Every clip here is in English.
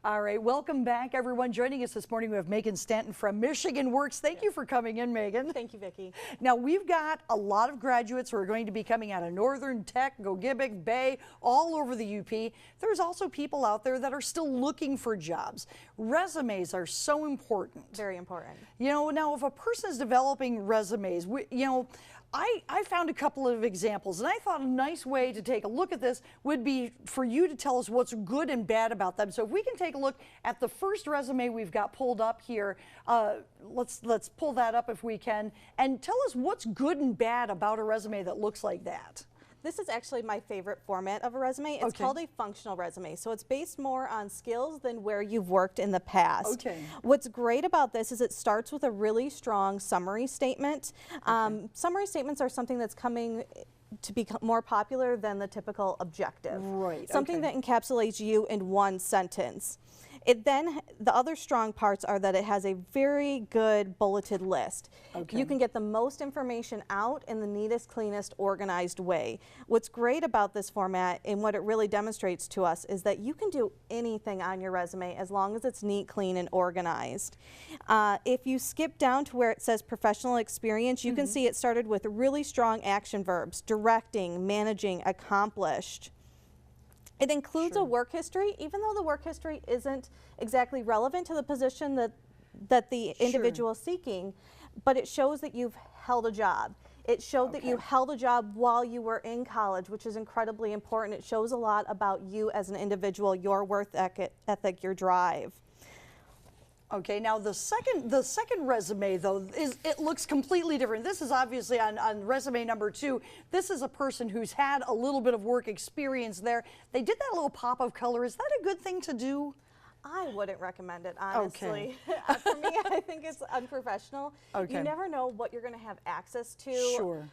All right, welcome back, everyone. Joining us this morning, we have Meagan Staton from Michigan Works. Thank you for coming in, Meagan. Thank you, Vicki. Now, we've got a lot of graduates who are going to be coming out of Northern, Tech, Gogebic, Bay, all over the UP. There's also people out there that are still looking for jobs. Resumes are so important. Very important. You know, now if a person is developing resumes, I found a couple of examples, and I thought a nice way to take a look at this would be for you to tell us what's good and bad about them. So if we can take a look at the first resume we've got pulled up here, let's pull that up if we can, and tell us what's good and bad about a resume that looks like that. This is actually my favorite format of a resume. It's called a functional resume. So it's based more on skills than where you've worked in the past. Okay. What's great about this is it starts with a really strong summary statement. Summary statements are something that's coming to become more popular than the typical objective. Right. Something that encapsulates you in one sentence. The other strong parts are that it has a very good bulleted list. You can get the most information out in the neatest, cleanest, organized way. What's great about this format and what it really demonstrates to us is that you can do anything on your resume as long as it's neat, clean, and organized. If you skip down to where it says professional experience, you can see it started with really strong action verbs: directing, managing, accomplished. It includes a work history, even though the work history isn't exactly relevant to the position that the individual is seeking, but it shows that you've held a job. It showed that you held a job while you were in college, which is incredibly important. It shows a lot about you as an individual, your work ethic, your drive. Okay, now the second resume though it looks completely different. This is obviously on resume number 2. This is a person who's had a little bit of work experience there. They did that little pop of color. Is that a good thing to do? I wouldn't recommend it, honestly. For me, I think it's unprofessional. You never know what you're going to have access to. Sure.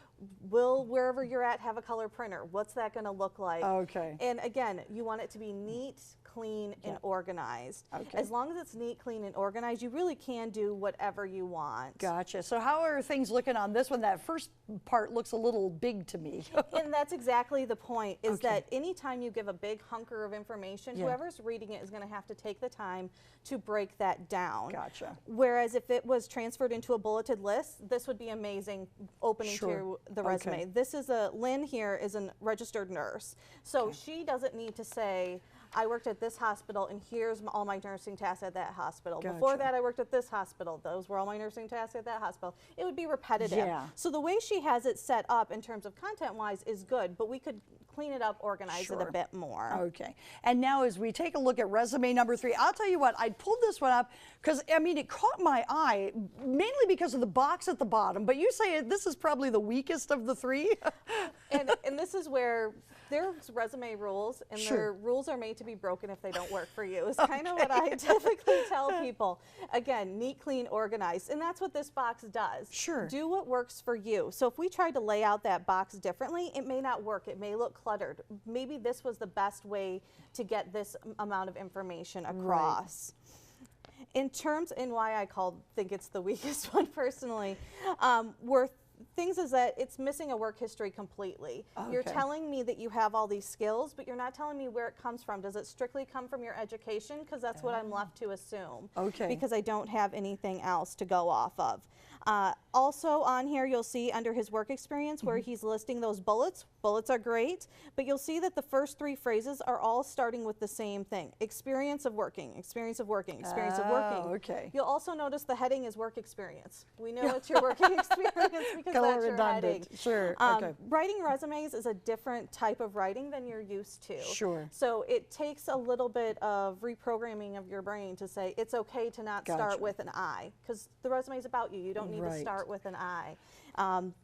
Will wherever you're at have a color printer? What's that going to look like? Okay. And again, you want it to be neat, clean, and organized. As long as it's neat, clean, and organized, you really can do whatever you want. Gotcha. So how are things looking on this one? That first part looks a little big to me. And that's exactly the point, is that anytime you give a big hunker of information, whoever's reading it is going to have to take the time to break that down. Gotcha. Whereas if it was transferred into a bulleted list, this would be amazing opening to the resume. This is Lynn here is a registered nurse. So she doesn't need to say, I worked at this hospital and here's all my nursing tasks at that hospital. Before that I worked at this hospital. Those were all my nursing tasks at that hospital. It would be repetitive. So the way she has it set up in terms of content-wise is good, but we could clean it up, organize it a bit more. Okay. And now as we take a look at resume number 3, I'll tell you what, I pulled this one up because, I mean, it caught my eye mainly because of the box at the bottom, but you say this is probably the weakest of the 3? and this is where there's resume rules, and their rules are made to be broken if they don't work for you. It's kind of what I typically tell people. Again, neat, clean, organized, and that's what this box does. Do what works for you. So if we tried to lay out that box differently, it may not work. It may look cluttered. Maybe this was the best way to get this amount of information across. In terms, and why I think it's the weakest one personally, things is that it's missing a work history completely. You're telling me that you have all these skills, but you're not telling me where it comes from. Does it strictly come from your education? Because that's what I'm left to assume. Because I don't have anything else to go off of. Also on here, you'll see under his work experience where he's listing those bullets. Bullets are great, but you'll see that the first 3 phrases are all starting with the same thing. Experience of working, experience of working, experience of working. You'll also notice the heading is work experience. We know it's your working experience because that's your heading. Writing resumes is a different type of writing than you're used to. So it takes a little bit of reprogramming of your brain to say it's okay to not start with an I, because the resume is about you. You don't need to start with an I.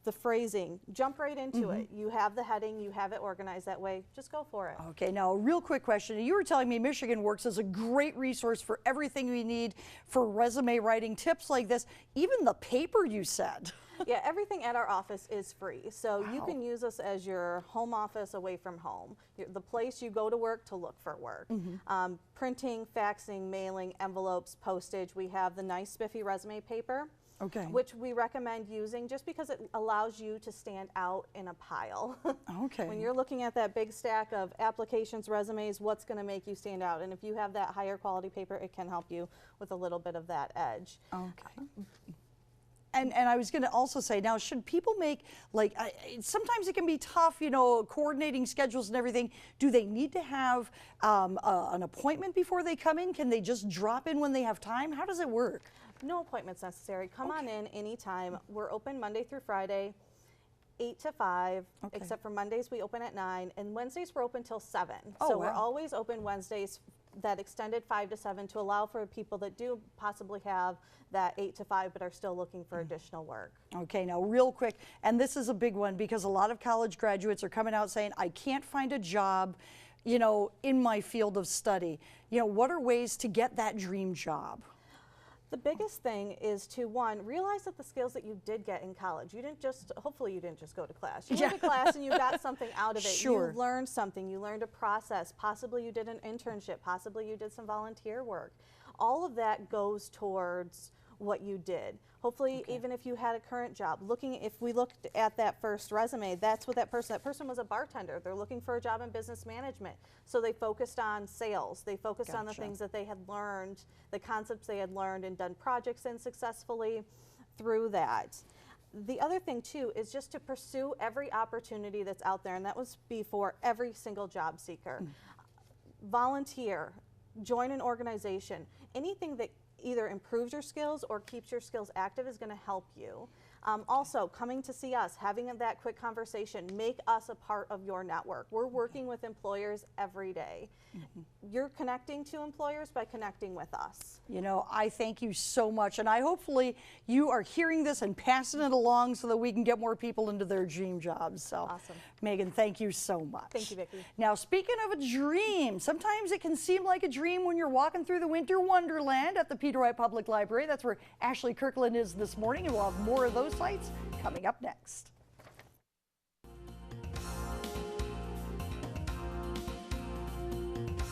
The phrasing, jump right into it. You have the heading, you have it organized that way, just go for it. Okay, now a real quick question. You were telling me Michigan Works is a great resource for everything we need for resume writing, tips like this, even the paper you said. Yeah, everything at our office is free. So you can use us as your home office away from home, the place you go to work to look for work. Printing, faxing, mailing, envelopes, postage. We have the nice spiffy resume paper. Okay. which we recommend using just because it allows you to stand out in a pile. Okay. When you're looking at that big stack of applications, resumes, what's going to make you stand out? And if you have that higher quality paper, it can help you with a little bit of that edge. Okay. And I was going to also say, now, should people make, like, sometimes it can be tough, you know, coordinating schedules and everything. Do they need to have an appointment before they come in? Can they just drop in when they have time? How does it work? No appointments necessary. Come on in anytime. We're open Monday through Friday, 8 to 5, except for Mondays we open at 9, and Wednesdays we're open till 7. Oh, so wow. we're always open Wednesdays, that extended 5 to 7, to allow for people that do possibly have that 8 to 5 but are still looking for additional work. Okay, now real quick, and this is a big one because a lot of college graduates are coming out saying, I can't find a job, you know, in my field of study. You know, what are ways to get that dream job? The biggest thing is to, one, realize that the skills that you did get in college, you didn't just, hopefully you didn't just go to class. You went to class and you got something out of it. Sure. You learned something, you learned a process, possibly you did an internship, possibly you did some volunteer work. All of that goes towards what you did. Hopefully, even if you had a current job, if we looked at that first resume, that's what that person was a bartender. They're looking for a job in business management. So they focused on sales. They focused on the things that they had learned, the concepts they had learned and done projects in successfully through that. The other thing too is just to pursue every opportunity that's out there, and that was for every single job seeker. Volunteer, join an organization, anything that either improves your skills or keeps your skills active is going to help you. Also, coming to see us, having that quick conversation, make us a part of your network. We're working with employers every day. You're connecting to employers by connecting with us. You know, I thank you so much, and I hopefully you are hearing this and passing it along so that we can get more people into their dream jobs. So, Awesome. Meagan, thank you so much. Thank you, Vicki. Now, speaking of a dream, sometimes it can seem like a dream when you're walking through the winter wonderland at the Peter Wright Public Library. That's where Ashley Kirkland is this morning, and we'll have more of those sites coming up next.